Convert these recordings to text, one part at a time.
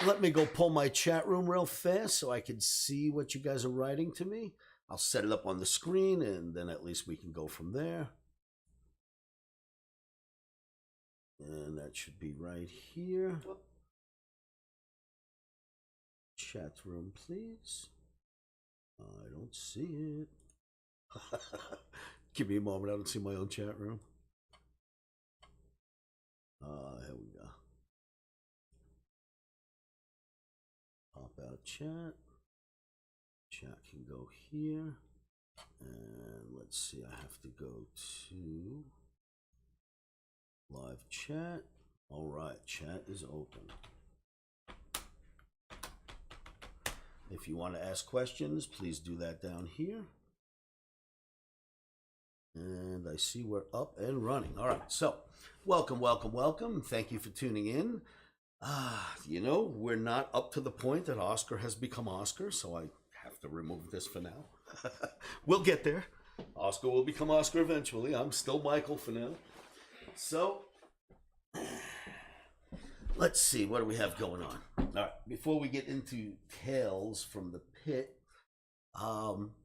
let me go pull my chat room real fast so I can see what you guys are writing to me. I'll set it up on the screen, and then at least we can go from there. And that should be right here. Chat room, please. I don't see it. Give me a moment. I don't see my own chat room. Here we go. Pop out chat. Chat can go here. And let's see, I have to go to live chat. All right, chat is open. If you want to ask questions, please do that down here. And I see we're up and running. All right, so welcome, welcome, welcome. Thank you for tuning in. You know, we're not up to the point that Oscar has become Oscar, so I have to remove this for now. We'll get there. Oscar will become Oscar eventually. I'm still Michael for now. So, let's see, what do we have going on? All right, before we get into tales from the pit,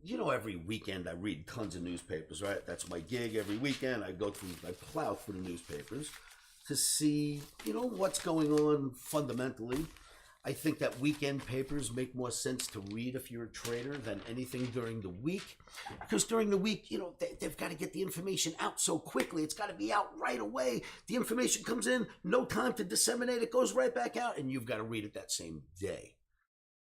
you know, every weekend I read tons of newspapers, right? That's my gig. Every weekend I plow through the newspapers to see, you know, what's going on fundamentally. I think that weekend papers make more sense to read if you're a trader than anything during the week. Because during the week, you know, they've got to get the information out so quickly. It's got to be out right away. The information comes in, no time to disseminate. It goes right back out, and you've got to read it that same day.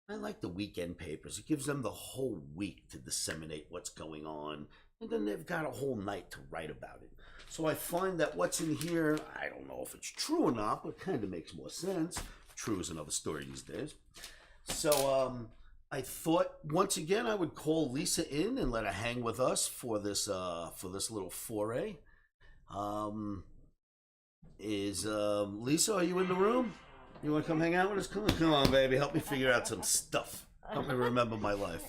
I like the weekend papers. It gives them the whole week to disseminate what's going on, and then they've got a whole night to write about it. So I find that what's in here, I don't know if it's true or not, but it kind of makes more sense. True is another story these days. So I thought once again I would call Lisa in and let her hang with us for this little foray. Lisa, are you in the room? You want to come hang out with us? Come on, baby. Help me figure out some stuff. Help me remember my life.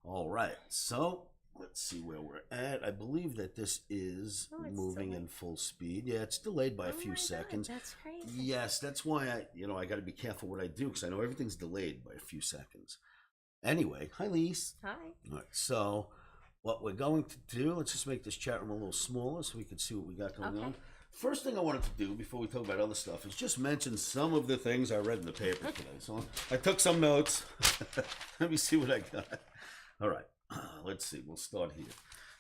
All right. So let's see where we're at. I believe that this is moving in full speed. Yeah, it's delayed by a few seconds. God, that's crazy. Yes, that's why I got to be careful what I do, because I know everything's delayed by a few seconds. Anyway, hi, Lise. Hi. All right. So what we're going to do, let's just make this chat room a little smaller so we can see what we got going on. First thing I wanted to do before we talk about other stuff is just mention some of the things I read in the paper today. So I took some notes. Let me see what I got. All right, let's see. We'll start here.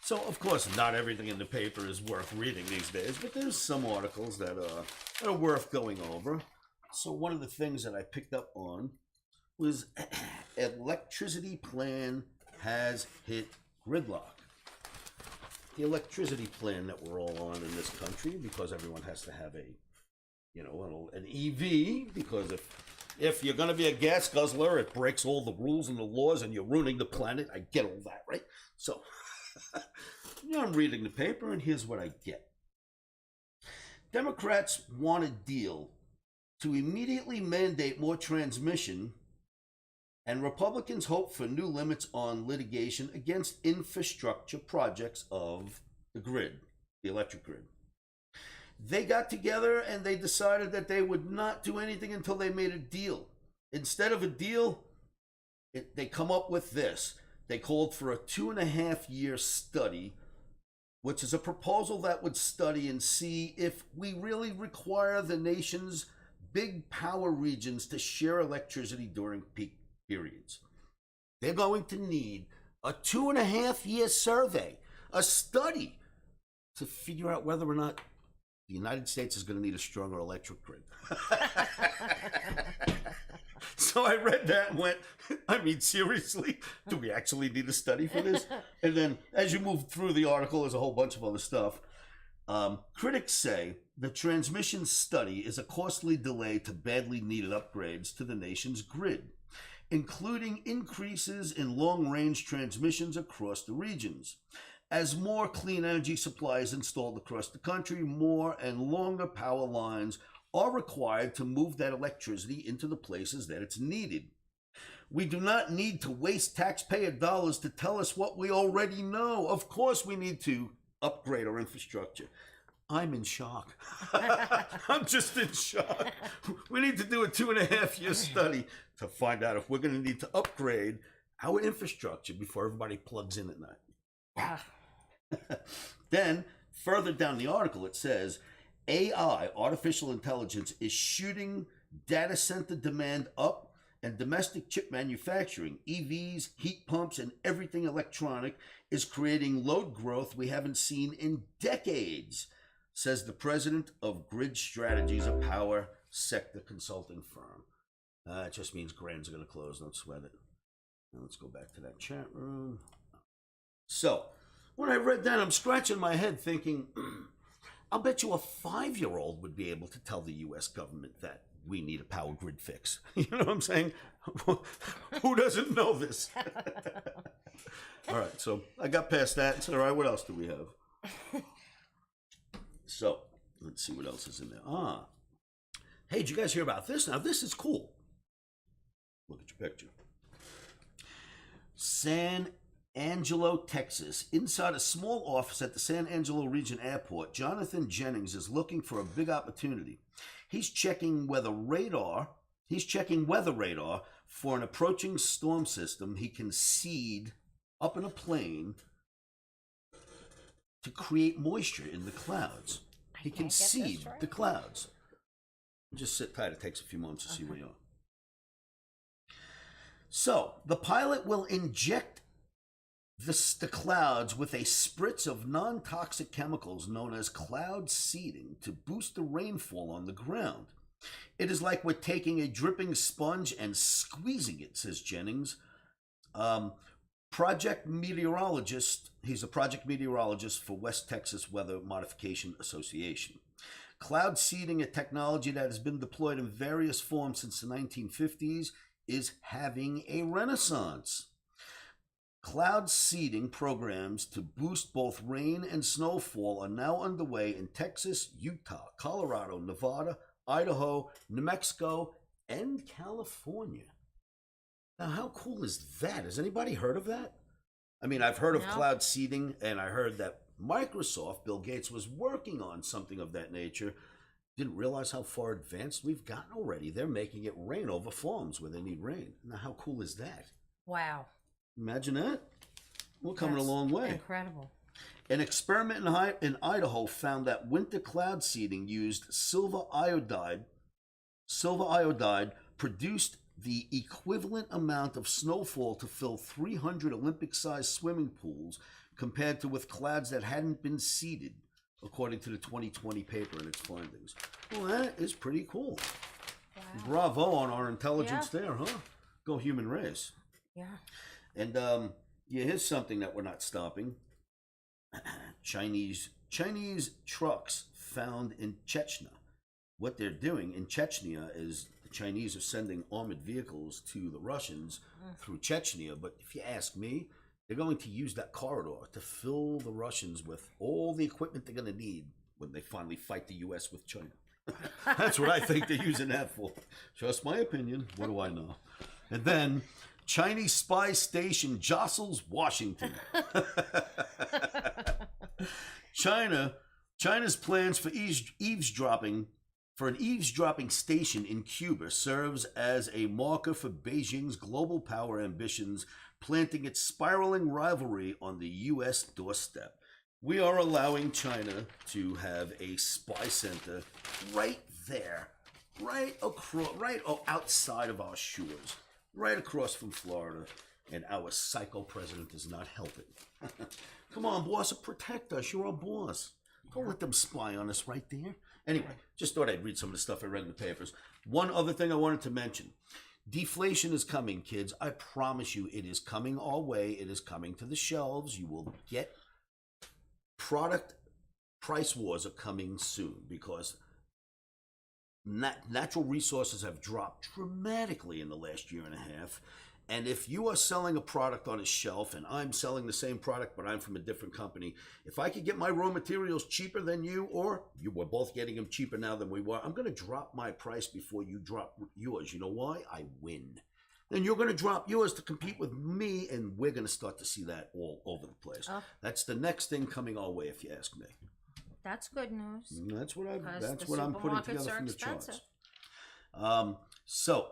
So, of course, not everything in the paper is worth reading these days, but there's some articles that are worth going over. So one of the things that I picked up on was electricity plan has hit gridlock. The electricity plan that we're all on in this country, because everyone has to have an EV, because if you're going to be a gas guzzler, it breaks all the rules and the laws and you're ruining the planet. I get all that, right? So, I'm reading the paper and here's what I get. Democrats want a deal to immediately mandate more transmission, and Republicans hope for new limits on litigation against infrastructure projects of the grid, the electric grid. They got together and they decided that they would not do anything until they made a deal. Instead of a deal, they come up with this. They called for a 2.5-year study, which is a proposal that would study and see if we really require the nation's big power regions to share electricity during peak periods. They're going to need a 2.5-year survey, a study, to figure out whether or not the United States is going to need a stronger electric grid. So I read that and went, I mean, seriously? Do we actually need a study for this? And then as you move through the article, there's a whole bunch of other stuff. Critics say the transmission study is a costly delay to badly needed upgrades to the nation's grid, including increases in long-range transmissions across the regions. As more clean energy supply is installed across the country, more and longer power lines are required to move that electricity into the places that it's needed. We do not need to waste taxpayer dollars to tell us what we already know. Of course we need to upgrade our infrastructure. I'm in shock. I'm just in shock. We need to do a 2.5-year study to find out if we're going to need to upgrade our infrastructure before everybody plugs in at night. Then, further down the article, it says, AI, artificial intelligence, is shooting data center demand up, and domestic chip manufacturing, EVs, heat pumps, and everything electronic is creating load growth we haven't seen in decades, says the president of Grid Strategies, a power sector consulting firm. It just means grains are going to close, don't sweat it. Now let's go back to that chat room. So, when I read that, I'm scratching my head thinking, I'll bet you a 5-year-old would be able to tell the U.S. government that we need a power grid fix. You know what I'm saying? Who doesn't know this? All right, so I got past that and said, all right, what else do we have? So, let's see what else is in there. Hey, did you guys hear about this? Now, this is cool. Look at your picture. San Angelo, Texas. Inside a small office at the San Angelo Region Airport, Jonathan Jennings is looking for a big opportunity. He's checking weather radar for an approaching storm system he can seed up in a plane to create moisture in the clouds. He can seed the clouds. Just sit tight. It takes a few moments to see where you are. So, the pilot will inject the clouds with a spritz of non-toxic chemicals known as cloud seeding to boost the rainfall on the ground. It is like we're taking a dripping sponge and squeezing it, says Jennings. Project meteorologist. He's a project meteorologist for West Texas Weather Modification Association. Cloud seeding, a technology that has been deployed in various forms since the 1950s, is having a renaissance. Cloud seeding programs to boost both rain and snowfall are now underway in Texas, Utah, Colorado, Nevada, Idaho, New Mexico, and California. Now, how cool is that? Has anybody heard of that? I mean, I've heard of cloud seeding, and I heard that Microsoft, Bill Gates, was working on something of that nature. Didn't realize how far advanced we've gotten already. They're making it rain over farms where they need rain. Now, how cool is that? Wow. Imagine that. We're coming a long way. Incredible. An experiment in Idaho found that winter cloud seeding used silver iodide produced the equivalent amount of snowfall to fill 300 Olympic-sized swimming pools compared to with clouds that hadn't been seeded, according to the 2020 paper and its findings. Well, that is pretty cool. Wow. Bravo on our intelligence there, huh? Go human race. Yeah. And here's something that we're not stopping. Chinese trucks found in Chechnya. What they're doing in Chechnya is the Chinese are sending armored vehicles to the Russians through Chechnya. But if you ask me, they're going to use that corridor to fill the Russians with all the equipment they're going to need when they finally fight the U.S. with China. That's what I think they're using that for. Just my opinion. What do I know? And then Chinese spy station jostles Washington. China's plans for eavesdropping an eavesdropping station in Cuba serves as a marker for Beijing's global power ambitions, planting its spiraling rivalry on the U.S. doorstep. We are allowing China to have a spy center right there, right outside of our shores, right across from Florida, and our psycho president is not helping. Come on, boss, protect us. You're our boss. Don't let them spy on us right there. Anyway, just thought I'd read some of the stuff I read in the papers. One other thing I wanted to mention. Deflation is coming, kids. I promise you it is coming our way. It is coming to the shelves. You will get product price wars are coming soon because natural resources have dropped dramatically in the last year and a half. And if you are selling a product on a shelf and I'm selling the same product but I'm from a different company, if I could get my raw materials cheaper than you, or you were both getting them cheaper now than we were, I'm going to drop my price before you drop yours. You know why? I win. Then you're going to drop yours to compete with me, and we're going to start to see that all over the place. That's the next thing coming our way, if you ask me. That's good news. That's what Because I'm putting together from the expensive. charts. So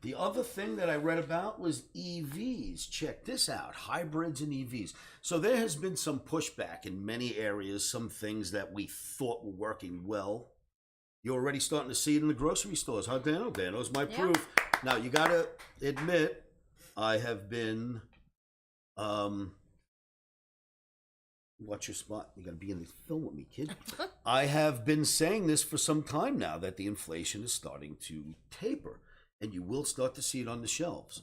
the other thing that I read about was EVs. Check this out, hybrids and EVs. So there has been some pushback in many areas, some things that we thought were working well. You're already starting to see it in the grocery stores, huh, Dano? Dano's my proof. Now, you got to admit, I have been, watch your spot. You got to be in the film with me, kid. I have been saying this for some time now, that the inflation is starting to taper. And you will start to see it on the shelves.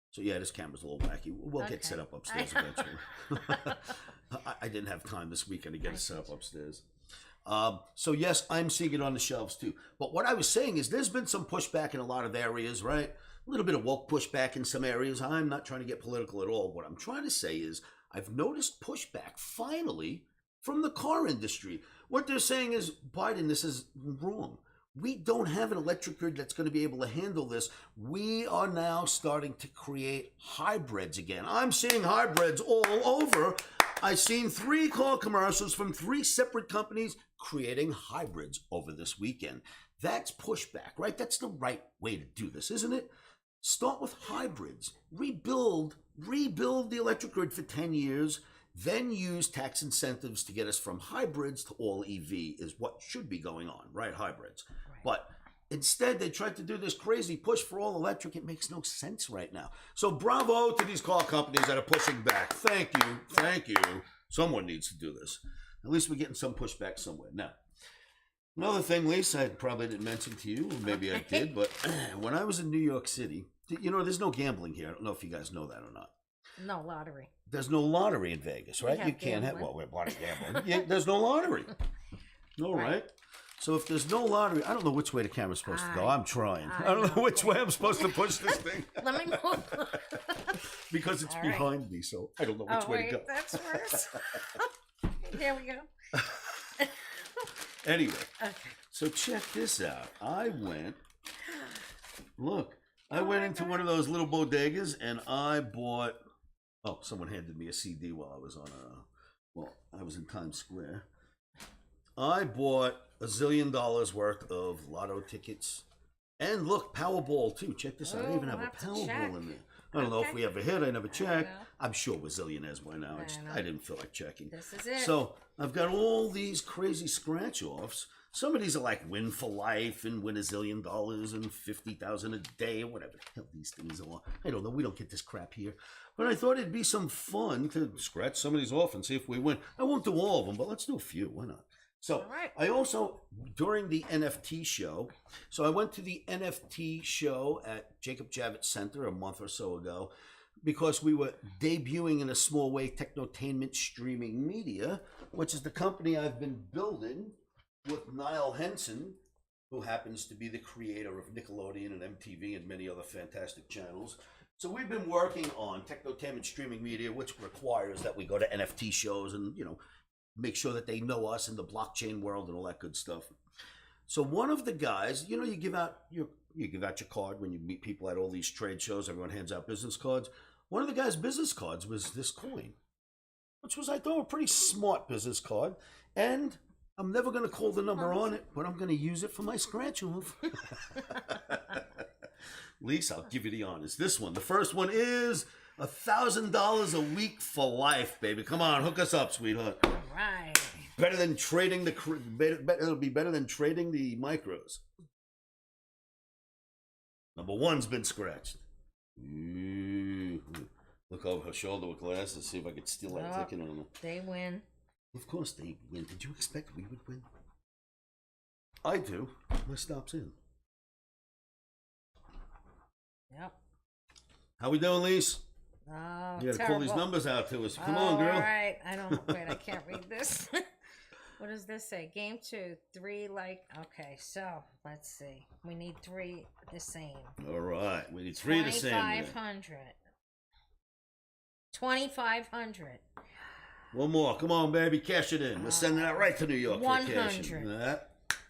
So yeah, this camera's a little wacky. We'll get set up upstairs eventually. I didn't have time this weekend to get it set up upstairs. So yes, I'm seeing it on the shelves too. But what I was saying is there's been some pushback in a lot of areas, right? A little bit of woke pushback in some areas. I'm not trying to get political at all. What I'm trying to say is I've noticed pushback finally from the car industry. What they're saying is, Biden, this is wrong. We don't have an electric grid that's going to be able to handle this. We are now starting to create hybrids again. I'm seeing hybrids all over. I've seen 3 car commercials from 3 separate companies creating hybrids over this weekend. That's pushback, right? That's the right way to do this, isn't it? Start with hybrids. Rebuild the electric grid for 10 years. Then use tax incentives to get us from hybrids to all EV is what should be going on, right? Hybrids. Right. But instead, they tried to do this crazy push for all electric. It makes no sense right now. So bravo to these car companies that are pushing back. Thank you. Thank you. Someone needs to do this. At least we're getting some pushback somewhere. Now, another thing, Lisa, I probably didn't mention to you, or maybe I did, but when I was in New York City, you know, there's no gambling here. I don't know if you guys know that or not. No lottery. There's no lottery in Vegas, right? You can't have, well, we're part of gambling. Yeah, there's no lottery. All right. So if there's no lottery, I don't know which way the camera's supposed to go. I'm trying. I don't know which way I'm supposed to push this thing. Let me move. Because it's behind me, so I don't know which way to go. That's worse. There we go. Anyway, so check this out. I went into one of those little bodegas and I bought, someone handed me a CD while I was I was in Times Square. I bought $1 zillion worth of lotto tickets. And look, Powerball too. Check this out. I even have a Powerball in there. I don't know if we ever hit. I never checked. I'm sure we're zillionaires by now. I didn't feel like checking. This is it. So I've got all these crazy scratch-offs. Some of these are like win for life and win $1 zillion and $50,000 a day or whatever the hell these things are. I don't know. We don't get this crap here. But I thought it'd be some fun to scratch some of these off and see if we win. I won't do all of them, but let's do a few. Why not? So I also, during the NFT show, I went to the NFT show at Jacob Javits Center a month or so ago because we were debuting in a small way Technotainment Streaming Media, which is the company I've been building with Niall Henson, who happens to be the creator of Nickelodeon and MTV and many other fantastic channels. So we've been working on Technotainment Streaming Media, which requires that we go to NFT shows and, make sure that they know us in the blockchain world and all that good stuff. So one of the guys, you give out your card when you meet people at all these trade shows. Everyone hands out business cards. One of the guy's business cards was this coin, which was, I thought, a pretty smart business card. And I'm never going to call the number on it, but I'm going to use it for my scratch-off. Lisa, I'll give you the honors. This one, the first one is $1,000 a week for life, baby. Come on, hook us up, sweetheart. All right. Better than trading it'll be better than trading the micros. Number 1's been scratched. Ooh. Look over her shoulder with glasses, see if I could steal that ticket on them. They win. Of course they win. Did you expect we would win? I do. My stop's in. Yep. How we doing, Lise? Oh, you gotta pull these numbers out to us. Come on, girl. All right. I can't read this. What does this say? Game 2, 3 okay, so let's see. We need 3 the same. All right. We need 3 the same. 2,500. 2,500. One more. Come on, baby. Cash it in. We're sending that right to New York. 100.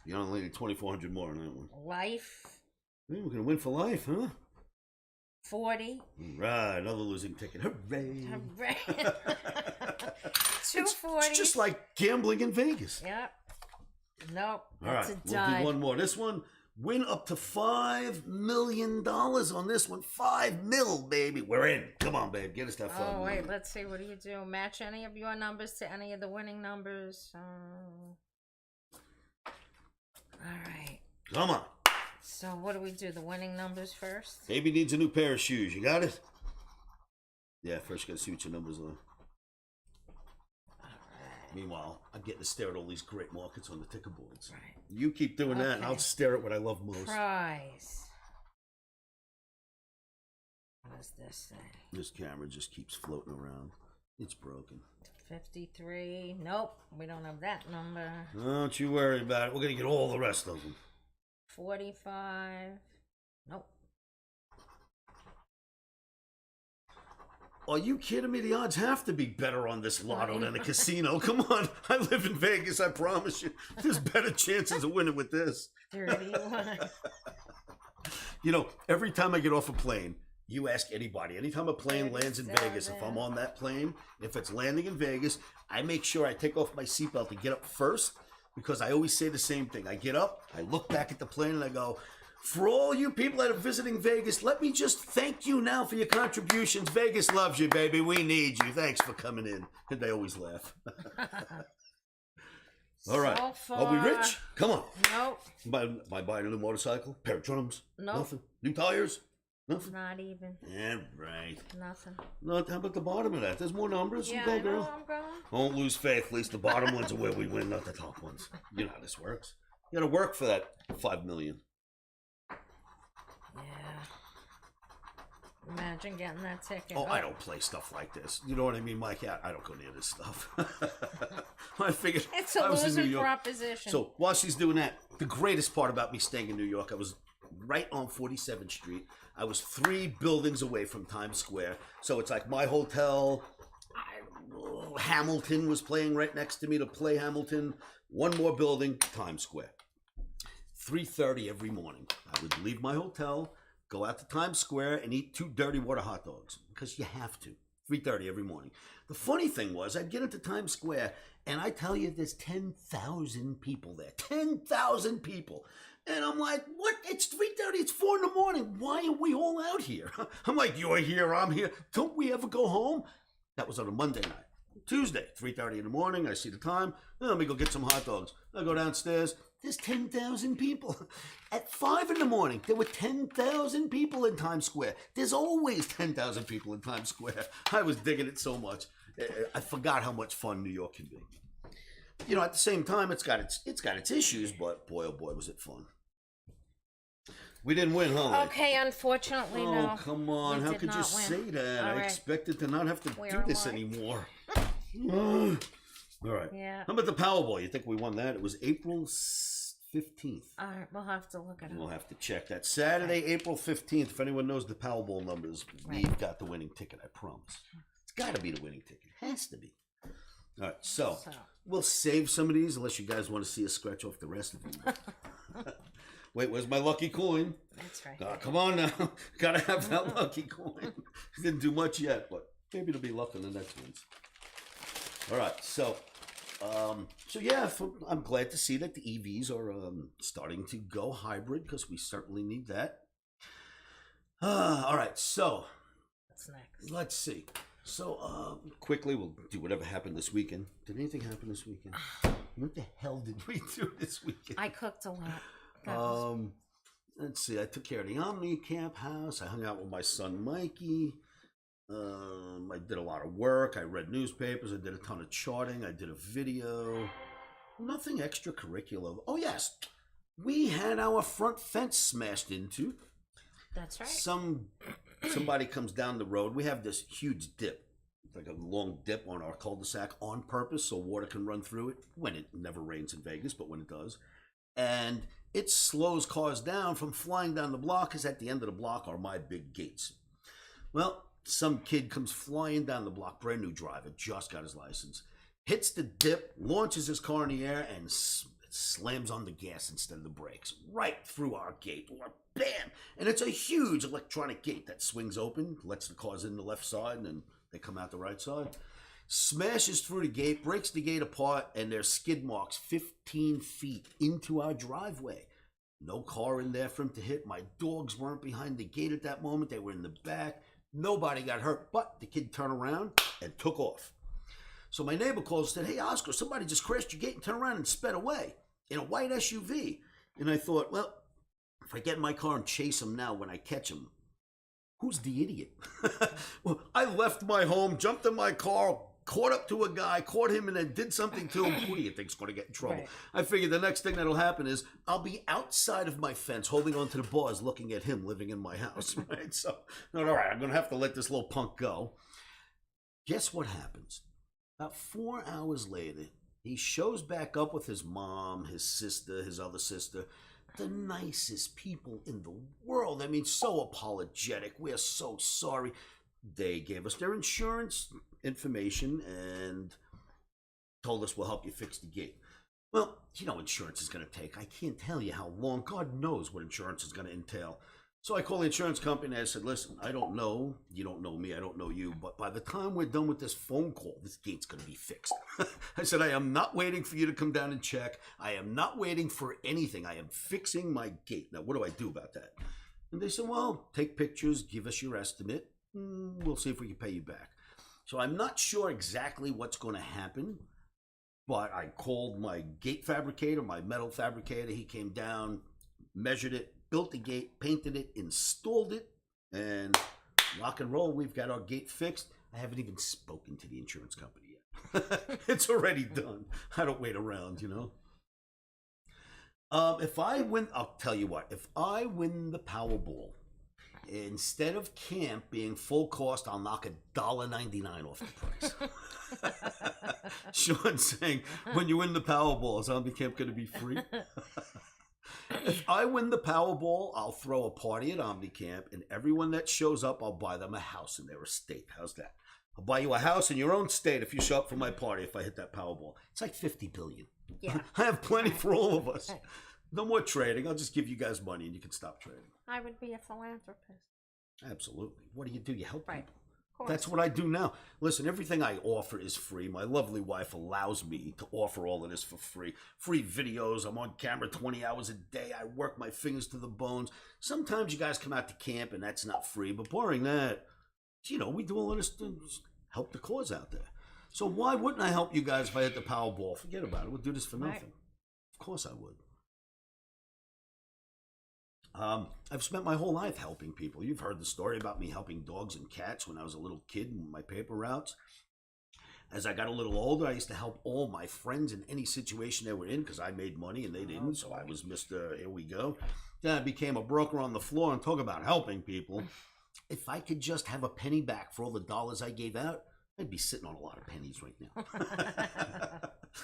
You only need 2,400 more on that one. Life. We're going to win for life, huh? 40. Right, another losing ticket. Hooray! Hooray! 240. It's just like gambling in Vegas. Yep. Nope. All That's right, a we'll dud. do one more. This one, win up to $5 million on this one. 5 mil, baby. We're in. Come on, babe. Get us that 5 Oh, wait. million. Let's see. What do you do? Match any of your numbers to any of the winning numbers. All right. Come on. So what do we do? The winning numbers first? Baby needs a new pair of shoes. You got it? Yeah, first you got to see what your numbers are. Meanwhile, I'm getting to stare at all these great markets on the ticker boards. Right. You keep doing that, and I'll stare at what I love most. Prize. What does this say? This camera just keeps floating around. It's broken. 53. Nope. We don't have that number. Don't you worry about it. We're going to get all the rest of them. 45. Nope. Are you kidding me? The odds have to be better on this lotto than a casino. Come on. I live in Vegas, I promise you. There's better chances of winning with this. 31. You know, every time I get off a plane, you ask anybody, anytime a plane lands in Vegas, if I'm on that plane, if it's landing in Vegas, I make sure I take off my seatbelt and get up first, because I always say the same thing. I get up, I look back at the plane, and I go, for all you people that are visiting Vegas, let me just thank you now for your contributions. Vegas loves you, baby. We need you. Thanks for coming in. And they always laugh. All right. So far, Are we rich? Come on. Nope. By buying a new motorcycle, pair of drums, Nope. nothing. New tires, nothing. Not even. Yeah, right. Nothing. No, how about the bottom of that? There's more numbers. Yeah, Go, I know. girl. I'm going. Don't lose faith. At least the bottom ones are where we win, not the top ones. You know how this works. You got to work for that 5 million. Yeah. Imagine getting that ticket. Oh, I don't play stuff like this. You know what I mean, Mike? I don't go near this stuff. I figured It's a I was in New losing York. proposition. So while she's doing that, the greatest part about me staying in New York, I was right on 47th Street. I was 3 buildings away from Times Square. So it's like my hotel. Hamilton was playing right next to me to play Hamilton. One more building, Times Square. 3:30 every morning. I would leave my hotel, go out to Times Square, and eat 2 dirty water hot dogs, because you have to. 3:30 every morning. The funny thing was, I'd get into Times Square, and I tell you, there's 10,000 people there. 10,000 people. And I'm like, what? It's 3:30. It's 4 in the morning. Why are we all out here? I'm like, you're here, I'm here. Don't we ever go home? That was on a Monday night. Tuesday, 3:30 in the morning. I see the time. Let me go get some hot dogs. I go downstairs. There's 10,000 people. At 5 in the morning, there were 10,000 people in Times Square. There's always 10,000 people in Times Square. I was digging it so much. I forgot how much fun New York can be. You know, at the same time, it's got its issues, but boy, oh boy, was it fun. We didn't win, huh? Okay, unfortunately, no. Oh, come on. We How did could you not win. say that? All I right. expected to not have to Where do am this I? anymore. All right. Yeah. How about the Powerball? You think we won that? It was April 15th. All right, we'll have to look it We'll up. have to check that. Saturday, April 15th. If anyone knows the Powerball numbers, we've got the winning ticket, I promise. It's got to be the winning ticket. It has to be. All right, so we'll save some of these unless you guys want to see us scratch off the rest of them. Wait, where's my lucky coin? That's right. Oh, come on now. Gotta have that lucky coin. Didn't do much yet, but maybe it'll be luck in the next ones. All right, so yeah, I'm glad to see that the EVs are starting to go hybrid, because we certainly need that. All right, so What's next? let's see. So quickly, we'll do whatever happened this weekend. Did anything happen this weekend? What the hell did we do this weekend? I cooked a lot. Let's see. I took care of the OMNI camp house. I hung out with my son Mikey. I did a lot of work. I read newspapers. I did a ton of charting. I did a video. Nothing extracurricular. Oh yes, we had our front fence smashed into. That's right. Somebody comes down the road. We have this huge dip, like a long dip on our cul-de-sac on purpose so water can run through it when it never rains in Vegas, but when it does. And it slows cars down from flying down the block, because at the end of the block are my big gates. Well, some kid comes flying down the block, brand new driver, just got his license, hits the dip, launches his car in the air, and slams on the gas instead of the brakes, right through our gate. Bam! And it's a huge electronic gate that swings open, lets the cars in the left side, and then they come out the right side. smashes through the gate, breaks the gate apart, and there's skid marks 15 feet into our driveway. No car in there for him to hit. My dogs weren't behind the gate at that moment. They were in the back. Nobody got hurt, but the kid turned around and took off. So my neighbor called and said, "Hey, Oscar, somebody just crashed your gate and turned around and sped away in a white SUV." And I thought, well, if I get in my car and chase him now when I catch him, who's the idiot? Well, I left my home, jumped in my car, caught up to a guy, caught him, and then did something to him. Who do you think's going to get in trouble? Right. I figured the next thing that'll happen is I'll be outside of my fence holding onto the bars looking at him living in my house, right? So, all right, I'm going to have to let this little punk go. Guess what happens? About 4 hours later, he shows back up with his mom, his sister, his other sister, the nicest people in the world. I mean, so apologetic. We're so sorry. They gave us their insurance information and told us we'll help you fix the gate. Well, you know, insurance is going to take, I can't tell you how long. God knows what insurance is going to entail. So I called the insurance company and I said, "Listen, I don't know. You don't know me. I don't know you. But by the time we're done with this phone call, this gate's going to be fixed." I said, "I am not waiting for you to come down and check. I am not waiting for anything. I am fixing my gate. Now, what do I do about that?" And they said, "Well, take pictures, give us your estimate. We'll see if we can pay you back." So I'm not sure exactly what's going to happen, but I called my gate fabricator, my metal fabricator. He came down, measured it, built the gate, painted it, installed it, and rock and roll. We've got our gate fixed. I haven't even spoken to the insurance company yet. It's already done. I don't wait around, you know. If I win, I'll tell you what, if I win the Powerball, instead of camp being full cost, I'll knock $1.99 off the price. Sean's saying, when you win the Powerball, is zombie camp going to be free? If I win the Powerball, I'll throw a party at OmniCamp, and everyone that shows up, I'll buy them a house in their estate. How's that? I'll buy you a house in your own state if you show up for my party if I hit that Powerball. It's like $50 billion. Yeah. I have plenty for all of us. No more trading. I'll just give you guys money and you can stop trading. I would be a philanthropist. Absolutely. What do? You help Right. people. That's what I do now. Listen, everything I offer is free. My lovely wife allows me to offer all of this for free. Free videos. I'm on camera 20 hours a day. I work my fingers to the bones. Sometimes you guys come out to camp and that's not free. But barring that, you know, we do all of this to help the cause out there. So why wouldn't I help you guys if I hit the Powerball? Forget about it. We'll do this for nothing. Right. Of course I would. I've spent my whole life helping people. You've heard the story about me helping dogs and cats when I was a little kid in my paper routes. As I got a little older, I used to help all my friends in any situation they were in because I made money and they didn't, so I was Mr. Here we go. Then I became a broker on the floor, and talk about helping people. If I could just have a penny back for all the dollars I gave out, I'd be sitting on a lot of pennies right now.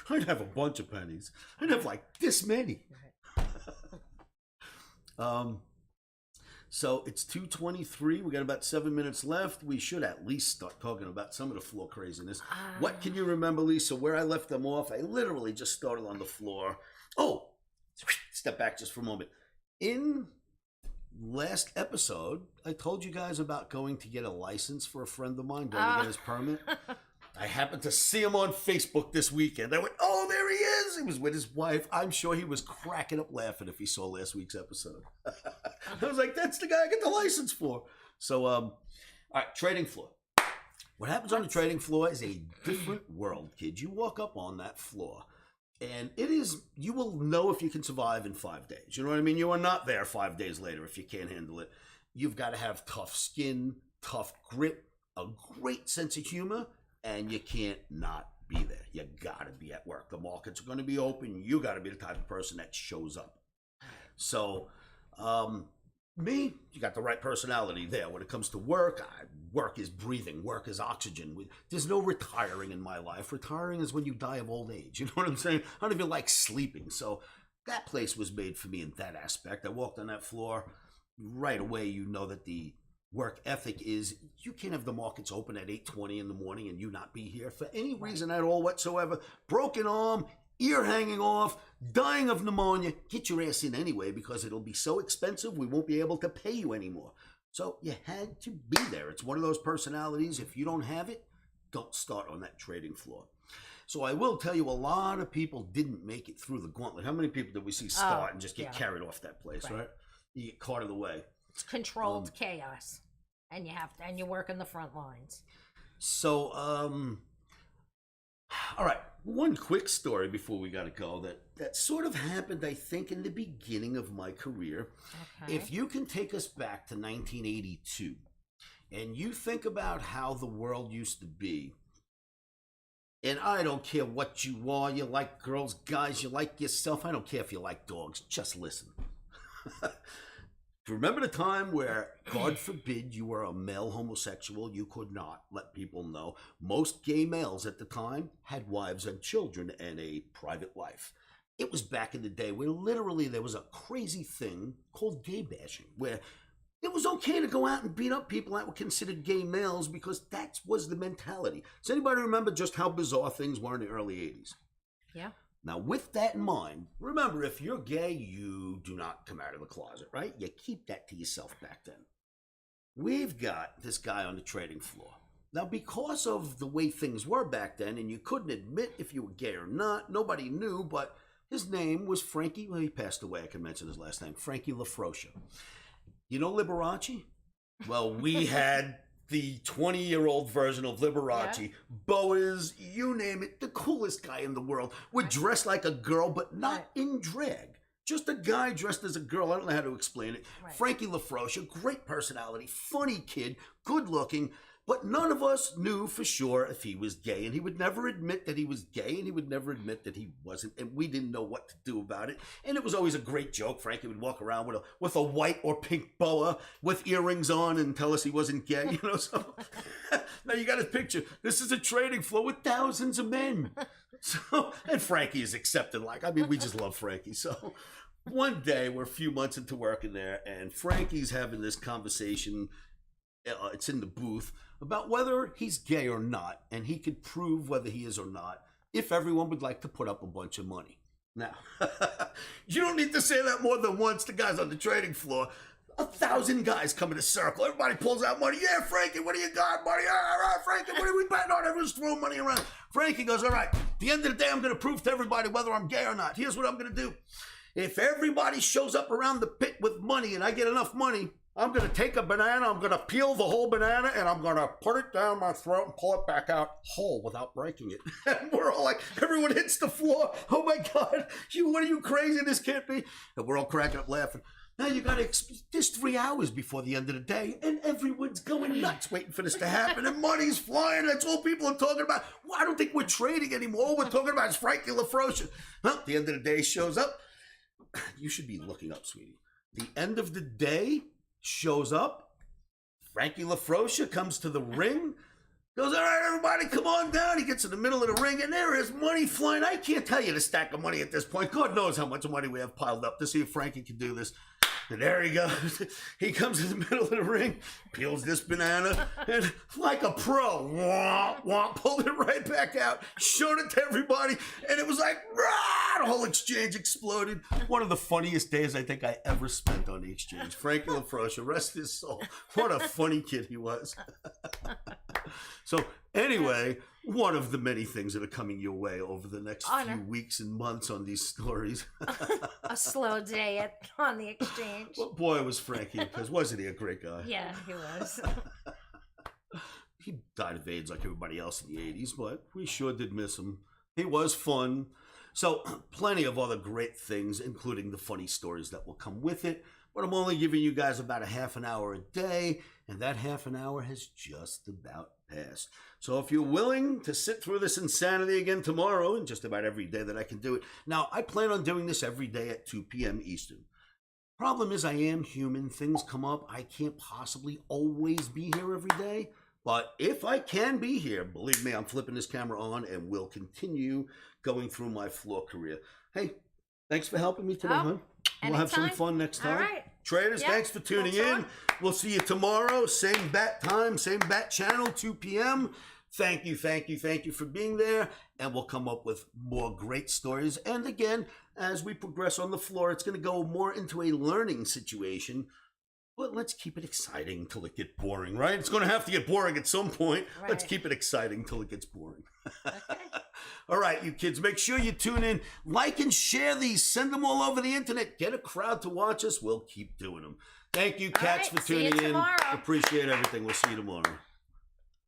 I'd have a bunch of pennies. I'd have like this many. So it's 2:23. We got about 7 minutes left. We should at least start talking about some of the floor craziness. What can you remember, Lisa, where I left them off? I literally just started on the floor. Oh, step back just for a moment. In last episode, I told you guys about going to get a license for a friend of mine, going to get his permit. I happened to see him on Facebook this weekend. I went, "Oh, there he is." He was with his wife. I'm sure he was cracking up laughing if he saw last week's episode. I was like, that's the guy I get the license for. So, all right, trading floor. What happens on the trading floor is a different world, kids. You walk up on that floor, and it is, you will know if you can survive in 5 days. You know what I mean? You are not there 5 days later if you can't handle it. You've got to have tough skin, tough grit, a great sense of humor, and you can't not be there. You got to be at work. The markets are going to be open. You got to be the type of person that shows up. So, me, you got the right personality there. When it comes to work, work is breathing. Work is oxygen. There's no retiring in my life. Retiring is when you die of old age. You know what I'm saying? I don't even like sleeping. So that place was made for me in that aspect. I walked on that floor. Right away, you know that the work ethic is you can't have the markets open at 8:20 in the morning and you not be here for any reason at all whatsoever. Broken arm, ear hanging off, dying of pneumonia. Get your ass in anyway because it'll be so expensive we won't be able to pay you anymore. So you had to be there. It's one of those personalities. If you don't have it, don't start on that trading floor. So I will tell you, a lot of people didn't make it through the gauntlet. How many people did we see start and just get carried off that place, right? You get carted away. It's controlled chaos, and you work in the front lines. So, all right, one quick story before we got to go that sort of happened, I think, in the beginning of my career. Okay. If you can take us back to 1982, and you think about how the world used to be, and I don't care what you are, you like girls, guys, you like yourself, I don't care if you like dogs, just listen. Remember the time where, God forbid, you were a male homosexual, you could not let people know. Most gay males at the time had wives and children and a private life. It was back in the day where literally there was a crazy thing called gay bashing, where it was okay to go out and beat up people that were considered gay males because that was the mentality. Does anybody remember just how bizarre things were in the early 80s? Yeah. Now, with that in mind, remember, if you're gay, you do not come out of the closet, right? You keep that to yourself back then. We've got this guy on the trading floor. Now, because of the way things were back then, and you couldn't admit if you were gay or not, nobody knew, but his name was Frankie. Well, he passed away. I can mention his last name, Frankie LaFrocia. You know Liberace? Well, we had the 20-year-old version of Liberace, boas, you name it, the coolest guy in the world, would dress like a girl, but not in drag. Just a guy dressed as a girl. I don't know how to explain it. Frankie LaFrocia, great personality, funny kid, good looking, but none of us knew for sure if he was gay, and he would never admit that he was gay, and he would never admit that he wasn't, and we didn't know what to do about it. And it was always a great joke. Frankie would walk around with a white or pink boa with earrings on and tell us he wasn't gay, you know. So now you got a picture. This is a trading floor with thousands of men. So, and Frankie is accepted. We just love Frankie. So one day we're a few months into working there, and Frankie's having this conversation. It's in the booth about whether he's gay or not, and he could prove whether he is or not if everyone would like to put up a bunch of money. Now, you don't need to say that more than once to guys on the trading floor. 1,000 guys come in a circle. Everybody pulls out money. Yeah, Frankie, what do you got, buddy? All right, Frankie, what are we betting on? Everyone's throwing money around. Frankie goes, all right, at the end of the day, I'm going to prove to everybody whether I'm gay or not. Here's what I'm going to do. If everybody shows up around the pit with money and I get enough money, I'm going to take a banana, I'm going to peel the whole banana, and I'm going to put it down my throat and pull it back out whole without breaking it. And we're all like, everyone hits the floor. Oh my God, what are you crazy? This can't be. And we're all cracking up laughing. Now you got to, there's 3 hours before the end of the day, and everyone's going nuts waiting for this to happen, and money's flying. That's all people are talking about. Well, I don't think we're trading anymore. All we're talking about is Frankie LaFrocia. Well, the end of the day shows up. You should be looking up, sweetie. The end of the day shows up. Frankie LaFrocia comes to the ring, goes, all right, everybody, come on down. He gets in the middle of the ring, and there is money flying. I can't tell you the stack of money at this point. God knows how much money we have piled up to see if Frankie can do this. And there he goes. He comes in the middle of the ring, peels this banana, and like a pro, pulled it right back out, showed it to everybody, and it was like, rah, the whole exchange exploded. One of the funniest days I think I ever spent on the exchange. Frankie LaFrocia, rest his soul. What a funny kid he was. So anyway, one of the many things that are coming your way over the next few weeks and months on these stories. A slow day on the exchange. Well, boy, was Frankie, because wasn't he a great guy? Yeah, he was. He died of AIDS like everybody else in the 80s, but we sure did miss him. He was fun. So plenty of other great things, including the funny stories that will come with it. But I'm only giving you guys about a half an hour a day, and that half an hour has just about passed. So if you're willing to sit through this insanity again tomorrow, and just about every day that I can do it. Now, I plan on doing this every day at 2 p.m. Eastern. Problem is, I am human. Things come up. I can't possibly always be here every day. But if I can be here, believe me, I'm flipping this camera on and will continue going through my floor career. Hey, thanks for helping me today, hon. We'll have some fun next time. All right. Traders, thanks for tuning in. We'll see you tomorrow. Same bat time, same bat channel, 2 p.m. Thank you for being there. And we'll come up with more great stories. And again, as we progress on the floor, it's going to go more into a learning situation. Well, let's keep it exciting until it gets boring, right? It's going to have to get boring at some point. Let's Right. keep it exciting until it gets boring. Okay. All right, you kids, make sure you tune in, like and share these, send them all over the internet, get a crowd to watch us. We'll keep doing them. Thank you, cats, right, for see you tuning in. tomorrow. Appreciate everything. We'll see you tomorrow.